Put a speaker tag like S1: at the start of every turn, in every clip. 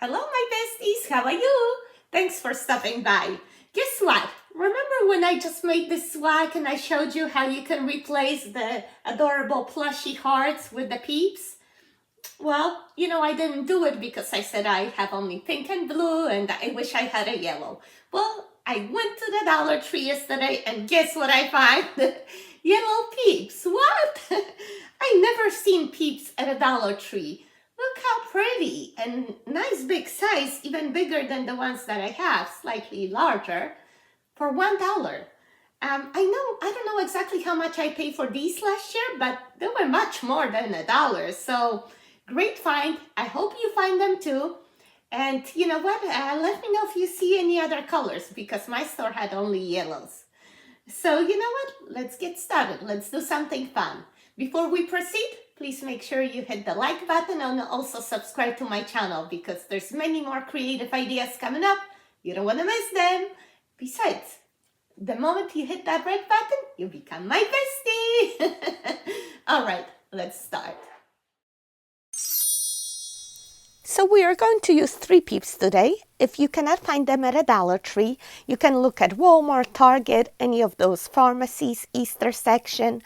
S1: Hello, my besties. How are you? Thanks for stopping by. Guess what? Remember when I just made this swag and I showed you how you can replace the adorable plushy hearts with the Peeps? Well, I didn't do it because I said I have only pink and blue and I wish I had a yellow. Well, I went to the Dollar Tree yesterday and guess what I find? Yellow Peeps. What? I never seen Peeps at a Dollar Tree. Look how pretty and nice big size, even bigger than the ones that I have, slightly larger, for $1. I don't know exactly how much I paid for these last year, but they were much more than $1. So great find. I hope you find them too. And you know what? Let me know if you see any other colors because my store had only yellows. So you know what? Let's get started. Let's do something fun. Before we proceed, please make sure you hit the like button and also subscribe to my channel because there's many more creative ideas coming up. You don't want to miss them. Besides, the moment you hit that red button, you become my bestie. All right, let's start. So we are going to use 3 Peeps today. If you cannot find them at a Dollar Tree, you can look at Walmart, Target, any of those pharmacies, Easter section.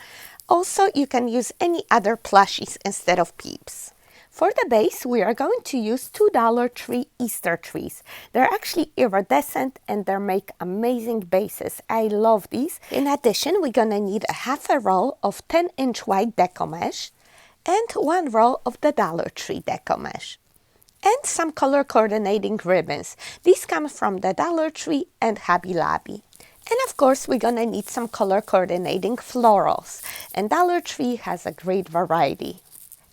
S1: Also, you can use any other plushies instead of Peeps. For the base, we are going to use 2 Dollar Tree Easter trees. They're actually iridescent and they make amazing bases. I love these. In addition, we're going to need a half a roll of 10-inch wide Deco mesh and 1 roll of the Dollar Tree Deco mesh. And some color coordinating ribbons. These come from the Dollar Tree and Hobby Lobby. And of course, we're gonna need some color coordinating florals. And Dollar Tree has a great variety.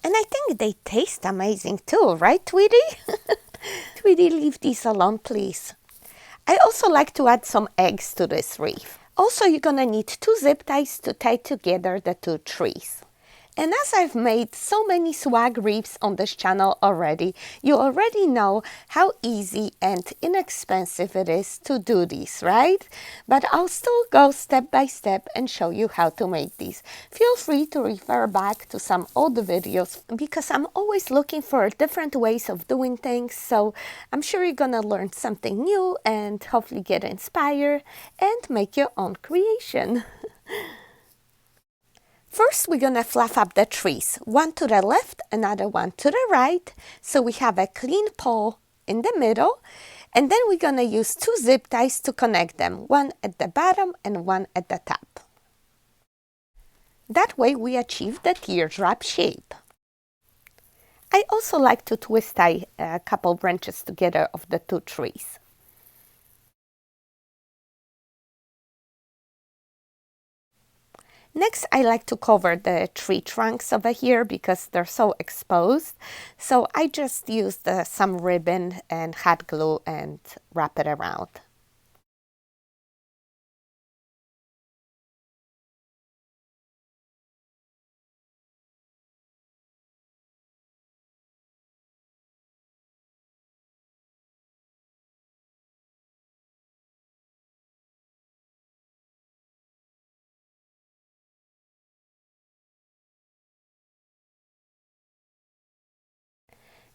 S1: And I think they taste amazing too, right, Tweety? Tweety, leave these alone, please. I also like to add some eggs to this wreath. Also, you're gonna need 2 zip ties to tie together the 2 trees. And as I've made so many swag wreaths on this channel already, you already know how easy and inexpensive it is to do these, right? But I'll still go step by step and show you how to make these. Feel free to refer back to some old videos because I'm always looking for different ways of doing things. So I'm sure you're gonna learn something new and hopefully get inspired and make your own creation. First, we're going to fluff up the trees, one to the left, another one to the right, so we have a clean pole in the middle, and then we're going to use 2 zip ties to connect them, one at the bottom and one at the top. That way we achieve the teardrop shape. I also like to twist tie a couple branches together of the 2 trees. Next, I like to cover the tree trunks over here because they're so exposed. So I just used some ribbon and hot glue and wrap it around.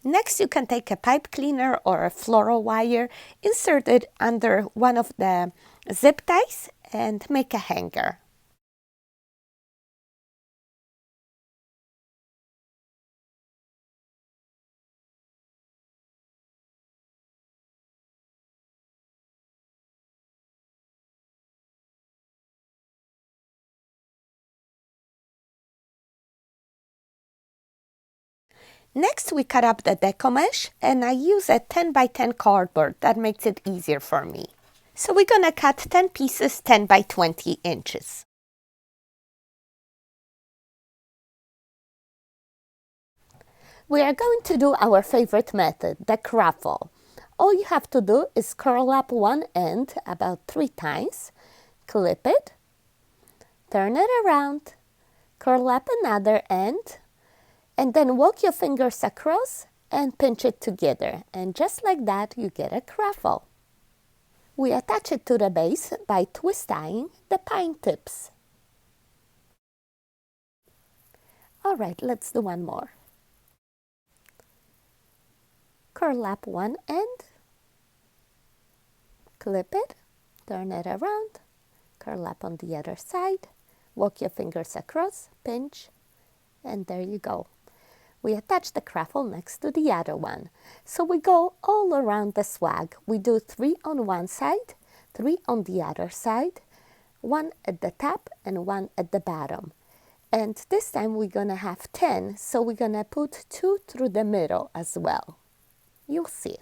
S1: Next, you can take a pipe cleaner or a floral wire, insert it under one of the zip ties and make a hanger. Next, we cut up the deco mesh, and I use a 10 by 10 cardboard. That makes it easier for me. So we're gonna cut 10 pieces 10 by 20 inches. We are going to do our favorite method, the craffle. All you have to do is curl up one end about 3 times, clip it, turn it around, curl up another end, and then walk your fingers across and pinch it together. And just like that, you get a craffle. We attach it to the base by twist tying the pine tips. All right, let's do one more. curl up one end, clip it, turn it around, curl up on the other side, walk your fingers across, pinch, and there you go. We attach the craffle next to the other one. So we go all around the swag. We do 3 on one side, 3 on the other side, 1 at the top and 1 at the bottom. And this time we're gonna have 10, so we're gonna put 2 through the middle as well. You'll see.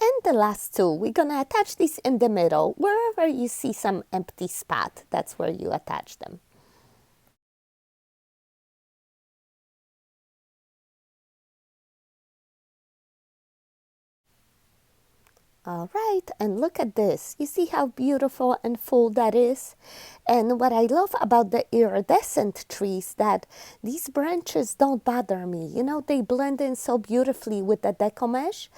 S1: And the last 2, we're gonna attach these in the middle. Wherever you see some empty spot, that's where you attach them. All right, and look at this. You see how beautiful and full that is? And what I love about the iridescent trees that these branches don't bother me. You know, they blend in so beautifully with the deco mesh.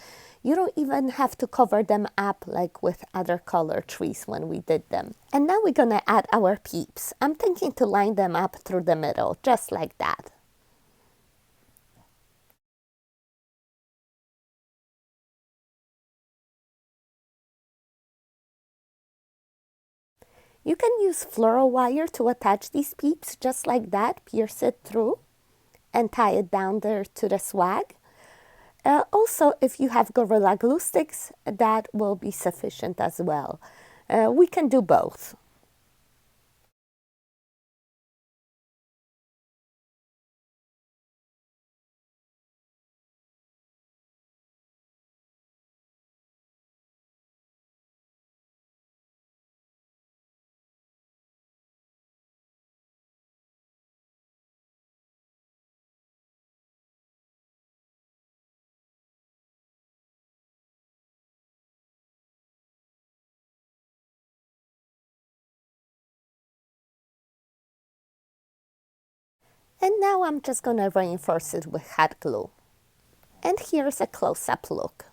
S1: You don't even have to cover them up like with other color trees when we did them. And now we're gonna add our peeps. I'm thinking to line them up through the middle, just like that. You can use floral wire to attach these peeps just like that, pierce it through, and tie it down there to the swag. Also, if you have Gorilla Glue sticks, that will be sufficient as well. We can do both. And now I'm just going to reinforce it with hot glue. And here's a close-up look.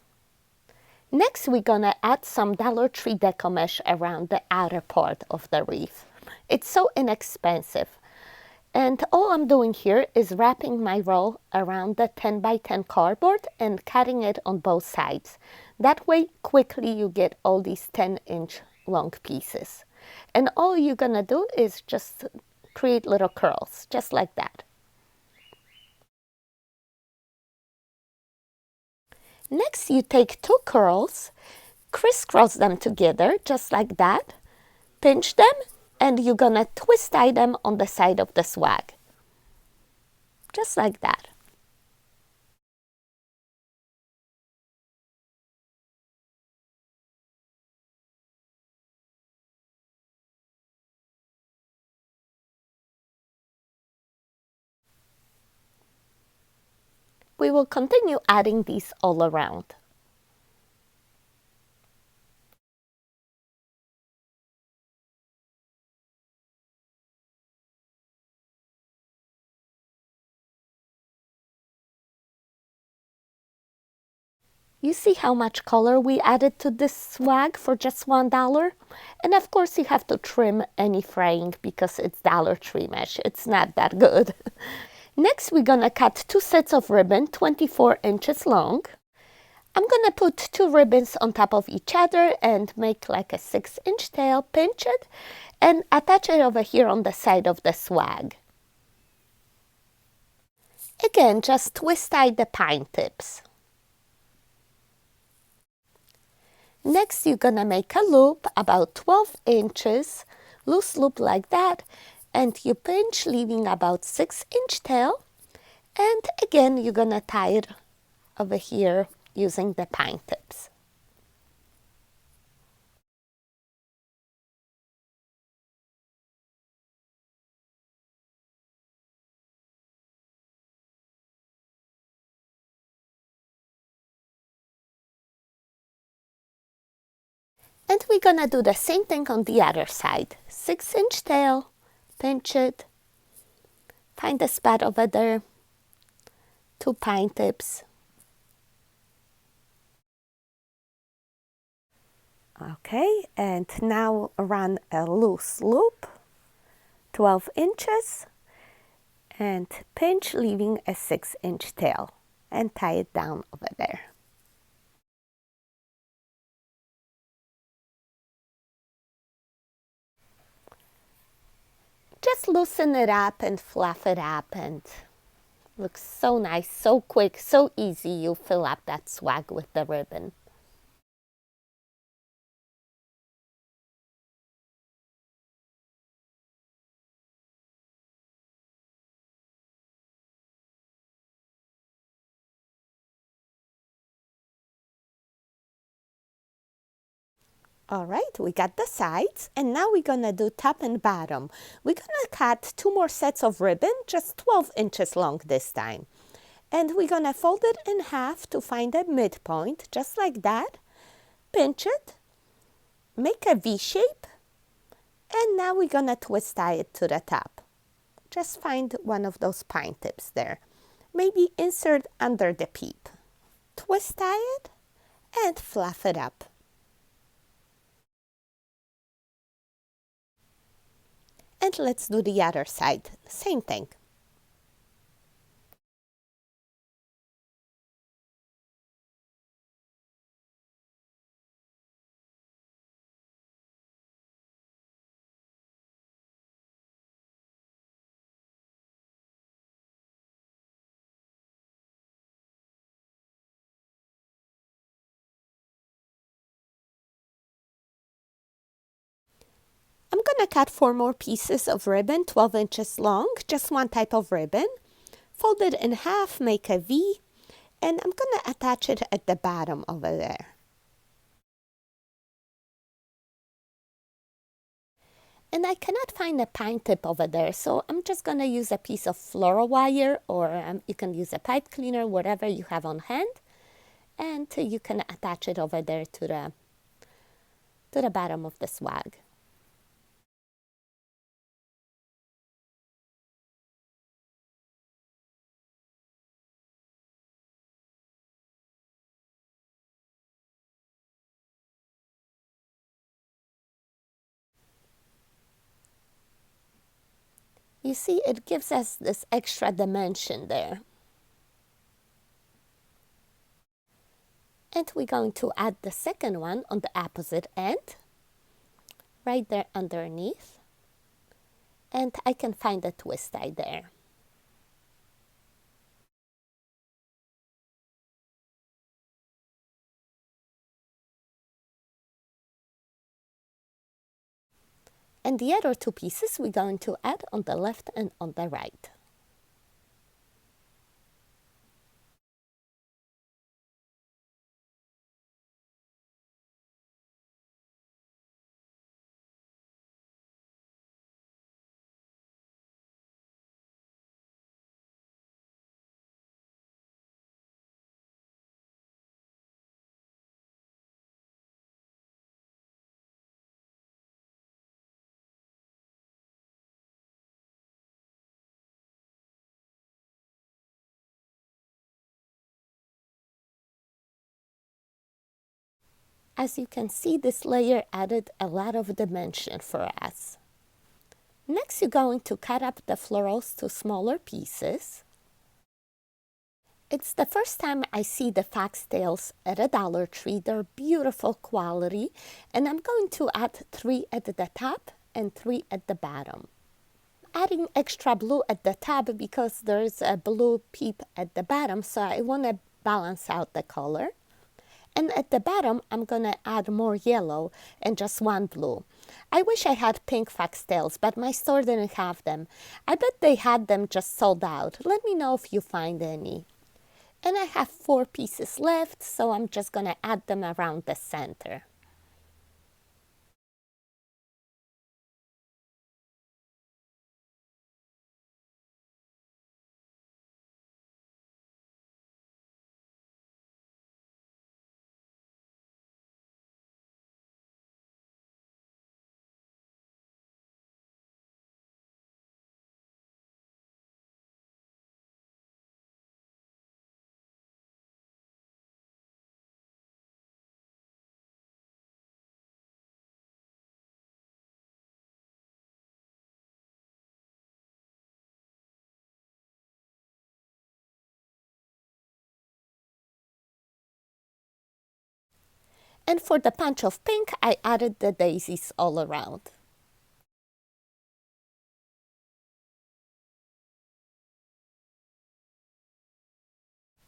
S1: Next, we're going to add some Dollar Tree deco mesh around the outer part of the wreath. It's so inexpensive. And all I'm doing here is wrapping my roll around the 10 by 10 cardboard and cutting it on both sides. That way, quickly you get all these 10-inch long pieces. And all you're gonna do is just create little curls, just like that. Next, you take 2 curls, crisscross them together, just like that, pinch them, and you're gonna twist tie them on the side of the swag. Just like that. We will continue adding these all around. You see how much color we added to this swag for just $1? And of course you have to trim any fraying because it's Dollar Tree mesh. It's not that good. Next we're gonna cut 2 sets of ribbon 24 inches long. I'm gonna put 2 ribbons on top of each other and make like a 6-inch tail, pinch it, and attach it over here on the side of the swag. Again, just twist tie the pine tips. Next, you're gonna make a loop about 12 inches, loose loop like that, and you pinch, leaving about 6-inch tail. And again, you're gonna tie it over here using the pine tips. And we're gonna do the same thing on the other side. 6-inch tail, pinch it, find the spot over there, 2 pine tips, Okay, and now run a loose loop, 12 inches, and pinch, leaving a 6-inch tail, and tie it down over there. Just loosen it up and fluff it up, and looks so nice, so quick, so easy. You fill up that swag with the ribbon. All right, we got the sides, and now we're gonna do top and bottom. We're gonna cut 2 more sets of ribbon, just 12 inches long this time. And we're gonna fold it in half to find a midpoint, just like that. Pinch it, make a V shape, and now we're gonna twist tie it to the top. Just find one of those pine tips there. Maybe insert under the peep. Twist tie it and fluff it up. And let's do the other side. Same thing. I'm gonna cut 4 more pieces of ribbon, 12 inches long, just one type of ribbon. Fold it in half, make a V, and I'm gonna attach it at the bottom over there. And I cannot find a pine tip over there, so I'm just gonna use a piece of floral wire, or you can use a pipe cleaner, whatever you have on hand, and you can attach it over there to the bottom of the swag. You see, it gives us this extra dimension there. And we're going to add the second one on the opposite end, right there underneath. And I can find a twist tie there. And the other 2 pieces we're going to add on the left and on the right. As you can see, this layer added a lot of dimension for us. Next, you're going to cut up the florals to smaller pieces. It's the first time I see the foxtails at a Dollar Tree. They're beautiful quality, and I'm going to add 3 at the top and 3 at the bottom. Adding extra blue at the top because there's a blue peep at the bottom, so I want to balance out the color. And at the bottom, I'm gonna add more yellow and just 1 blue. I wish I had pink foxtails, but my store didn't have them. I bet they had them just sold out. Let me know if you find any. And I have 4 pieces left, so I'm just gonna add them around the center. And for the punch of pink, I added the daisies all around.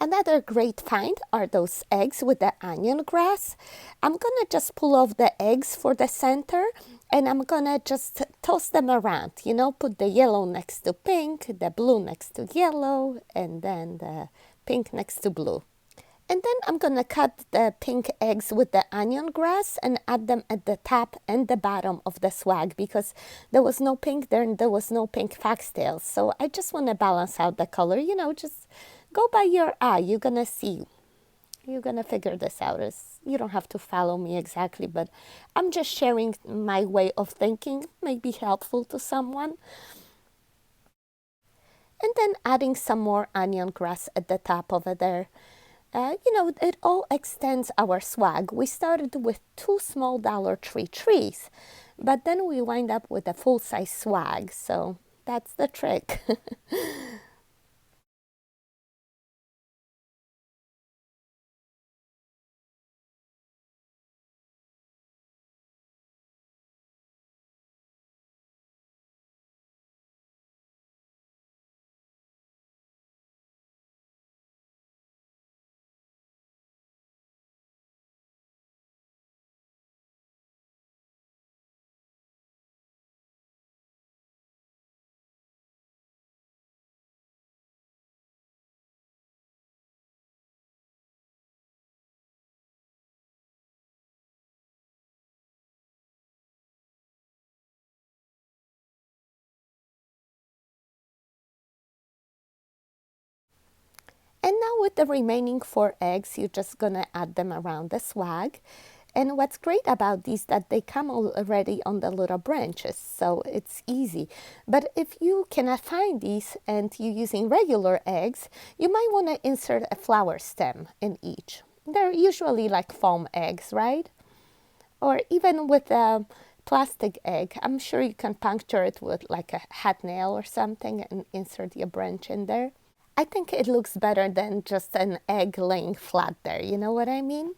S1: Another great find are those eggs with the onion grass. I'm gonna just pull off the eggs for the center and I'm gonna just toss them around, you know, put the yellow next to pink, the blue next to yellow, and then the pink next to blue. And then I'm gonna cut the pink eggs with the onion grass and add them at the top and the bottom of the swag because there was no pink there and there was no pink foxtails. So I just wanna balance out the color, you know, just go by your eye. You're gonna see. You're gonna figure this out. You don't have to follow me exactly, but I'm just sharing my way of thinking, may be helpful to someone. And then adding some more onion grass at the top over there. You know, it all extends our swag. We started with 2 small Dollar Tree trees, but then we wind up with a full-size swag, so that's the trick. And now with the remaining 4 eggs, you're just gonna add them around the swag. And what's great about these that they come already on the little branches, so it's easy. But if you cannot find these and you're using regular eggs, you might want to insert a flower stem in each. They're usually like foam eggs, right? Or even with a plastic egg, I'm sure you can puncture it with like a hot nail or something and insert your branch in there. I think it looks better than just an egg laying flat there, you know what I mean?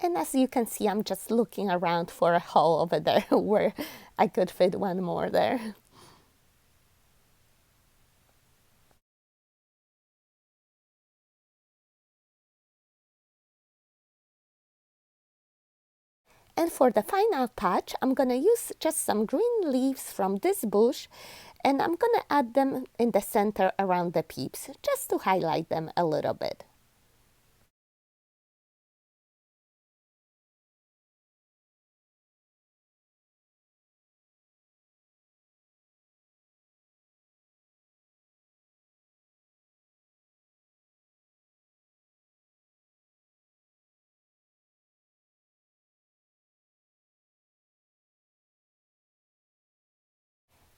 S1: And as you can see, I'm just looking around for a hole over there where I could fit one more there. And for the final touch, I'm gonna use just some green leaves from this bush and I'm gonna add them in the center around the peeps just to highlight them a little bit.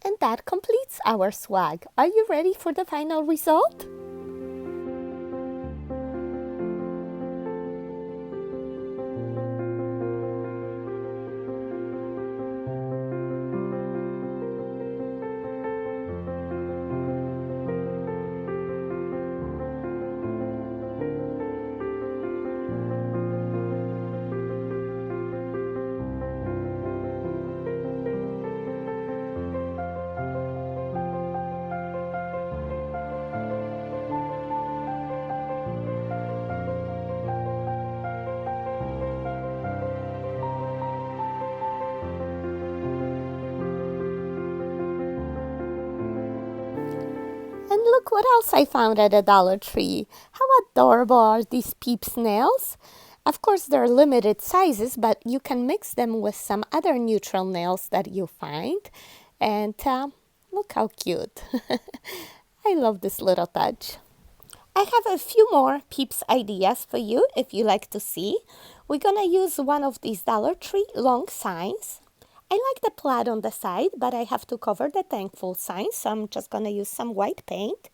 S1: And that completes our swag. Are you ready for the final result? And look what else I found at a Dollar Tree. How adorable are these Peeps nails? Of course, they're limited sizes, but you can mix them with some other neutral nails that you find. And look how cute. I love this little touch. I have a few more Peeps ideas for you if you like to see. We're gonna use one of these Dollar Tree long signs. I like the plaid on the side, but I have to cover the thankful sign, so I'm just gonna use some white paint.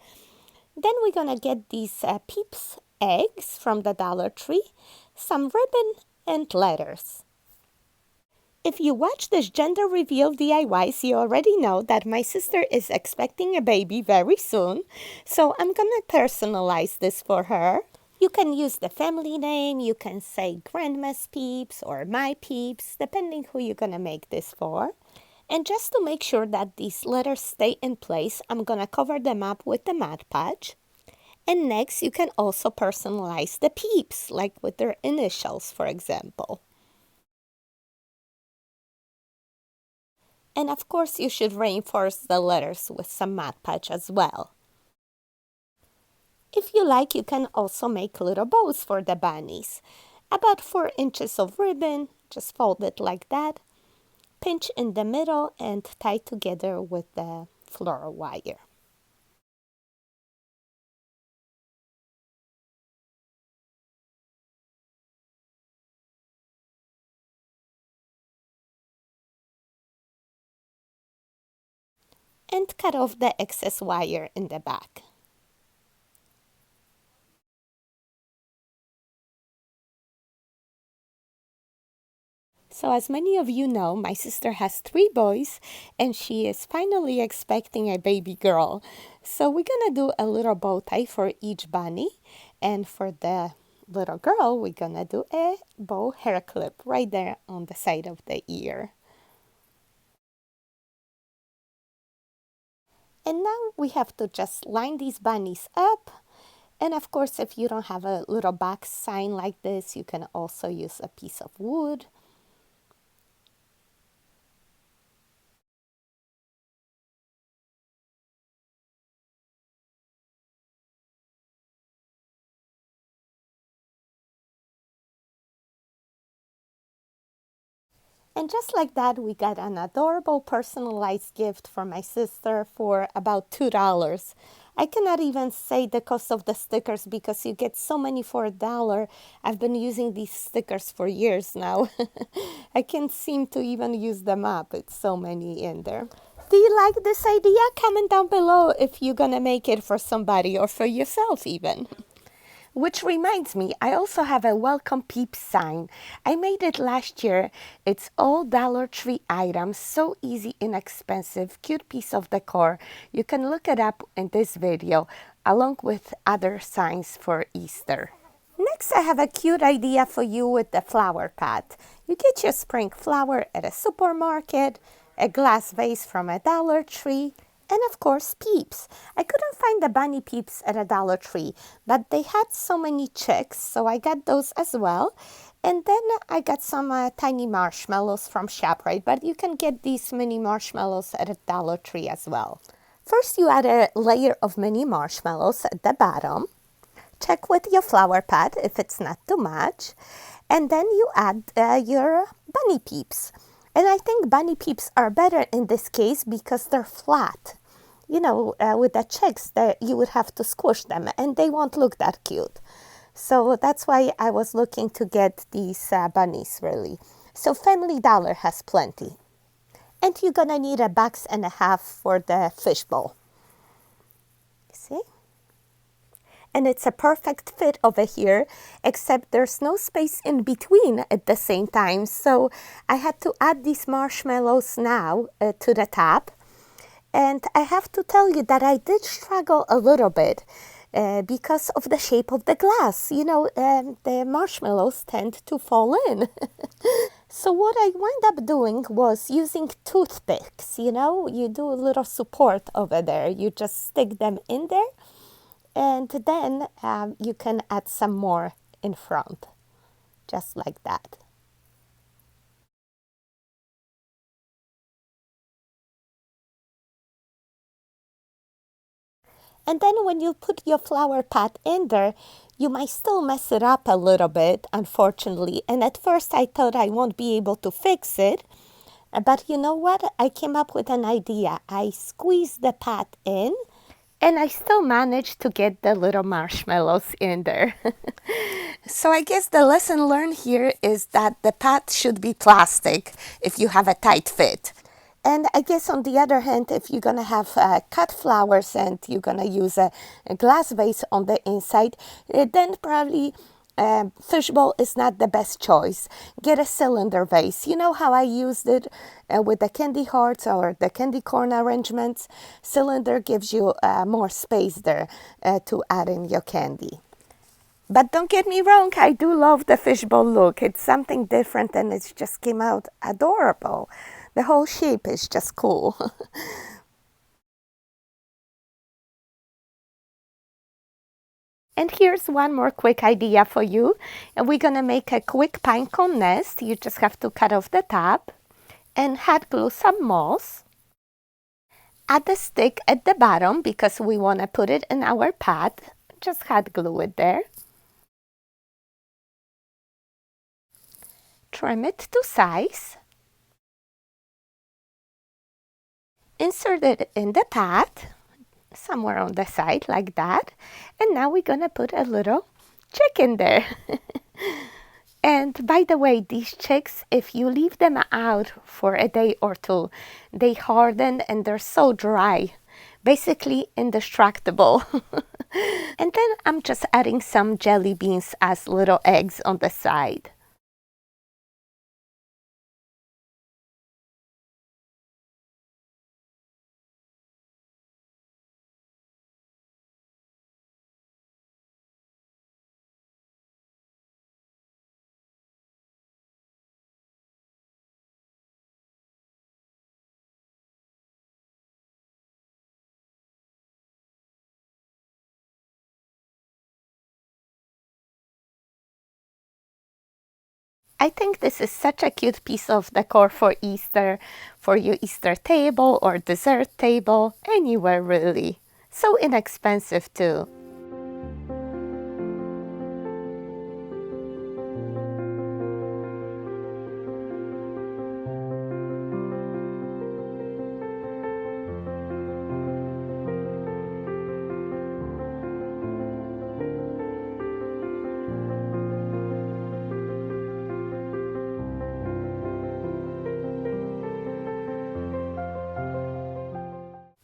S1: Then we're gonna get these Peeps eggs from the Dollar Tree, some ribbon and letters. If you watch this gender reveal DIYs, you already know that my sister is expecting a baby very soon. So I'm gonna personalize this for her. You can use the family name, you can say Grandma's Peeps or My Peeps, depending who you're gonna make this for. And just to make sure that these letters stay in place, I'm gonna cover them up with the Mod Podge. And next, you can also personalize the peeps, like with their initials, for example. And of course, you should reinforce the letters with some Mod Podge as well. If you like, you can also make little bows for the bunnies. About 4 inches of ribbon, just fold it like that. Pinch in the middle and tie together with the floral wire. And cut off the excess wire in the back. So as many of you know, my sister has 3 boys and she is finally expecting a baby girl. So we're gonna do a little bow tie for each bunny, and for the little girl, we're gonna do a bow hair clip right there on the side of the ear. And now we have to just line these bunnies up. And of course, if you don't have a little box sign like this, you can also use a piece of wood. And just like that, we got an adorable personalized gift for my sister for about $2. I cannot even say the cost of the stickers because you get so many for $1. I've been using these stickers for years now. I can't seem to even use them up. It's so many in there. Do you like this idea? Comment down below if you're gonna make it for somebody or for yourself even. Which reminds me, I also have a Welcome Peeps sign. I made it last year. It's all Dollar Tree items, so easy, inexpensive, cute piece of decor. You can look it up in this video, along with other signs for Easter. Next, I have a cute idea for you with the flower pot. You get your spring flower at a supermarket, a glass vase from a Dollar Tree, and of course, Peeps. I couldn't find the bunny Peeps at a Dollar Tree, but they had so many chicks, so I got those as well. And then I got some tiny marshmallows from ShopRite, but you can get these mini marshmallows at a Dollar Tree as well. First, you add a layer of mini marshmallows at the bottom. Check with your flower pot if it's not too much. And then you add your bunny Peeps. And I think bunny Peeps are better in this case because they're flat. You know, with the chicks, you would have to squish them and they won't look that cute. So that's why I was looking to get these bunnies, really. So Family Dollar has plenty. And you're gonna need 1.5 bucks for the fishbowl. See? And it's a perfect fit over here, except there's no space in between at the same time. So I had to add these marshmallows now to the top. And I have to tell you that I did struggle a little bit because of the shape of the glass. You know, the marshmallows tend to fall in. So what I wound up doing was using toothpicks. You know, you do a little support over there. You just stick them in there. And then you can add some more in front, just like that. And then when you put your flower pot in there, you might still mess it up a little bit, unfortunately. And at first I thought I won't be able to fix it. But you know what? I came up with an idea. I squeezed the pot in, and I still managed to get the little marshmallows in there. So I guess the lesson learned here is that the pot should be plastic if you have a tight fit. And I guess on the other hand, if you're gonna have cut flowers and you're gonna use a glass vase on the inside, then probably fishbowl is not the best choice. Get a cylinder vase. You know how I used it with the candy hearts or the candy corn arrangements? Cylinder gives you more space there to add in your candy. But don't get me wrong, I do love the fishbowl look. It's something different and it just came out adorable. The whole shape is just cool. And here's one more quick idea for you. And we're gonna make a quick pinecone nest. You just have to cut off the top and hot glue some moss. Add the stick at the bottom because we wanna put it in our pot. Just hot glue it there. Trim it to size. Insert it in the pot, somewhere on the side like that. And now we're gonna put a little chick in there. And by the way, these chicks, if you leave them out for a day or two, they harden and they're so dry, basically indestructible. And then I'm just adding some jelly beans as little eggs on the side. I think this is such a cute piece of decor for Easter, for your Easter table or dessert table, anywhere really. So inexpensive too.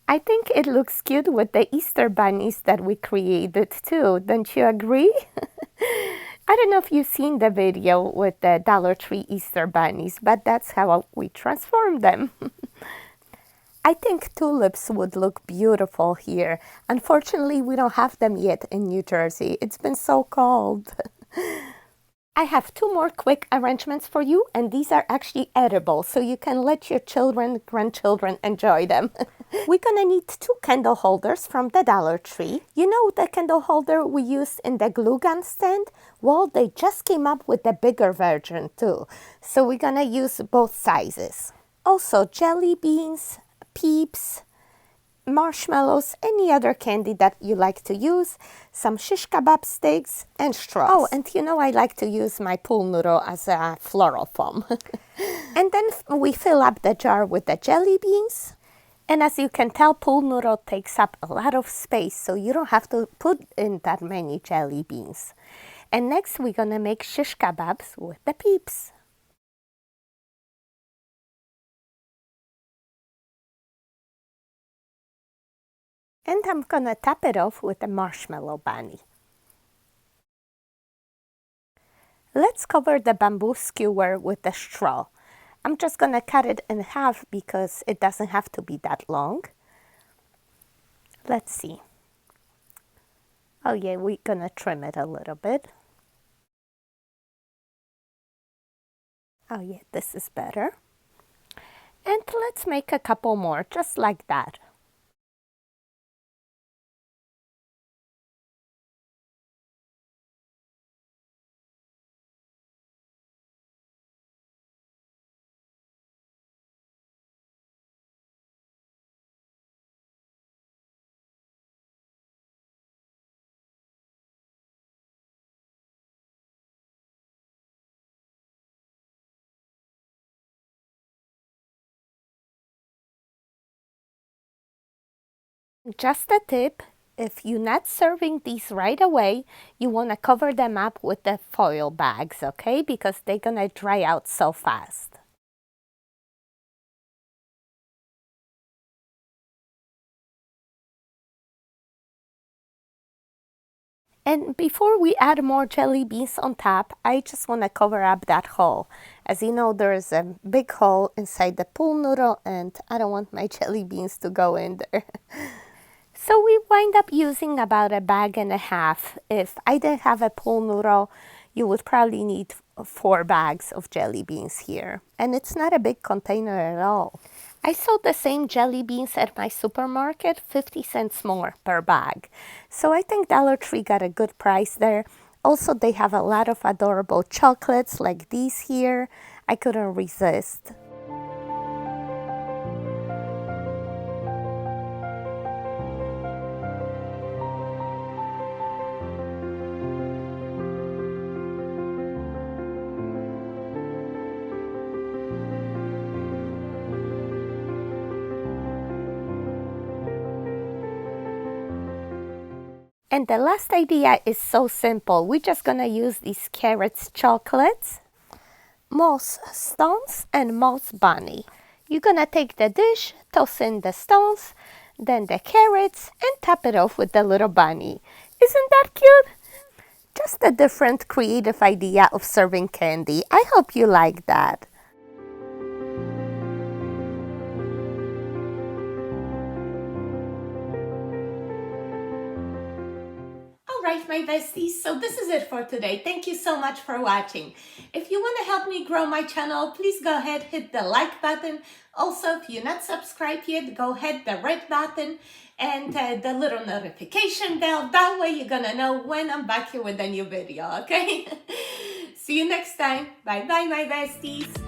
S1: I think it looks cute with the Easter bunnies that we created too, don't you agree? I don't know if you've seen the video with the Dollar Tree Easter bunnies, but that's how we transformed them. I think tulips would look beautiful here. Unfortunately, we don't have them yet in New Jersey. It's been so cold. I have two more quick arrangements for you, and these are actually edible, so you can let your children, grandchildren enjoy them. We're gonna need two candle holders from the Dollar Tree. You know the candle holder we used in the glue gun stand? Well, they just came up with the bigger version too. So we're gonna use both sizes. Also, jelly beans, Peeps, marshmallows, any other candy that you like to use, some shish kebab sticks, and straws. Oh, and you know I like to use my pool noodle as a floral foam. And then we fill up the jar with the jelly beans. And as you can tell, pool noodle takes up a lot of space, so you don't have to put in that many jelly beans. And next we're gonna make shish kebabs with the Peeps. And I'm gonna top it off with a marshmallow bunny. Let's cover the bamboo skewer with the straw. I'm just gonna cut it in half because it doesn't have to be that long. Let's see. Oh yeah, we're gonna trim it a little bit. Oh yeah, this is better. And let's make a couple more, just like that. Just a tip, if you're not serving these right away, you want to cover them up with the foil bags, okay? Because they're going to dry out so fast. And before we add more jelly beans on top, I just want to cover up that hole. As you know, there's a big hole inside the pool noodle and I don't want my jelly beans to go in there. So we wind up using about a bag and a half. If I didn't have a pool noodle, you would probably need 4 bags of jelly beans here. And it's not a big container at all. I sold the same jelly beans at my supermarket, 50 cents more per bag. So I think Dollar Tree got a good price there. Also, they have a lot of adorable chocolates like these here. I couldn't resist. And the last idea is so simple. We're just gonna use these carrots chocolates, moss stones, and moss bunny. You're gonna take the dish, toss in the stones, then the carrots, and top it off with the little bunny. Isn't that cute? Just a different creative idea of serving candy. I hope you like that. All right, my besties, so this is it for today. Thank you so much for watching. If you want to help me grow my channel, please go ahead, hit the like button. Also, if you're not subscribed yet, go ahead, the red button and the little notification bell. That way you're gonna know when I'm back here with a new video, okay? See you next time. Bye-bye, my besties.